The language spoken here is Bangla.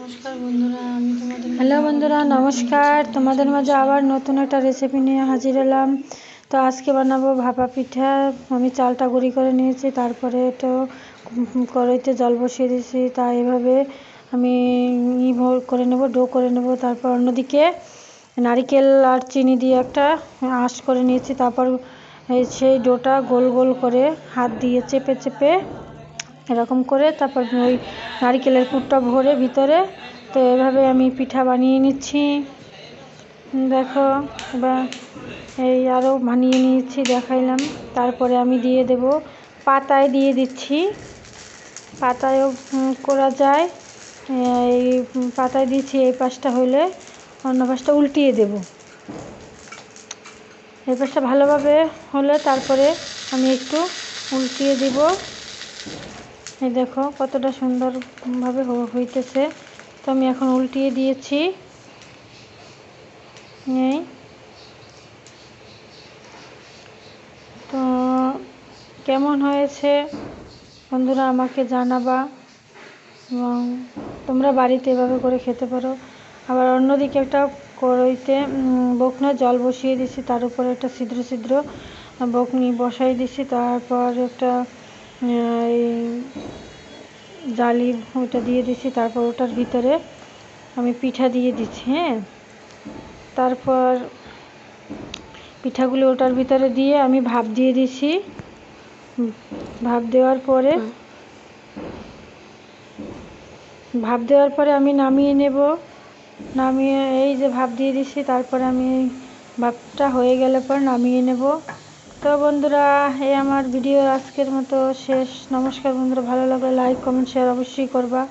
নমস্কার বন্ধুরা, হ্যালো বন্ধুরা, নমস্কার। তোমাদের মাঝে আবার নতুন একটা রেসিপি নিয়ে হাজির হলাম। তো আজকে বানাবো ভাপা পিঠা। আমি চালটা গুঁড়ি করে নিয়েছি, তারপরে তো কড়াইতে জল বসিয়ে দিয়েছি। তা এভাবে আমি করে নেব, ডো করে নেব। তারপর অন্যদিকে নারকেল আর চিনি দিয়ে একটা আঁশ করে নিয়েছি। তারপর সেই ডোটা গোল গোল করে হাত দিয়ে চেপে চেপে এরকম করে তারপর ওই নারকেলের পুরটা ভরে ভিতরে। তো এভাবে আমি পিঠা বানিয়ে নিচ্ছি। দেখো, এবার এই আরও বানিয়ে নিয়েছি, দেখাইলাম। তারপরে আমি দিয়ে দেব, পাতায় দিয়ে দিচ্ছি। পাতায়ও করা যায়। এই পাতায় দিচ্ছি, এই পাশটা হলে অন্য পাশটা উল্টিয়ে দেব। এই পাশটা ভালোভাবে হলে তারপরে আমি একটু উল্টিয়ে দিব। এই দেখো কতটা সুন্দরভাবে হইতেছে। তো আমি এখন উল্টিয়ে দিয়েছি। এই তো কেমন হয়েছে বন্ধুরা আমাকে জানাবা, এবং তোমরা বাড়িতে এভাবে করে খেতে পারো। আবার অন্যদিকে একটা কড়াইতে বকনা জল বসিয়ে দিছি, তার উপরে একটা ছিদ্র ছিদ্র বকনি বসাই দিছি। তারপর একটা জালি ওটা দিয়ে দিছি। তারপর ওটার ভিতরে আমি পিঠা দিয়ে দিচ্ছি। হ্যাঁ, তারপর পিঠাগুলো ওটার ভিতরে দিয়ে আমি ভাপ দিয়ে দিছি। ভাপ দেওয়ার পরে আমি নামিয়ে নেব। নামিয়ে এই যে ভাপ দিয়ে দিছি, তারপরে আমি ভাপটা হয়ে গেলে পর নামিয়ে নেব। তো বন্ধুরা, এই আমার ভিডিও আজকের মতো শেষ। নমস্কার বন্ধুরা, ভালো লাগলে লাইক কমেন্ট শেয়ার অবশ্যই করবা।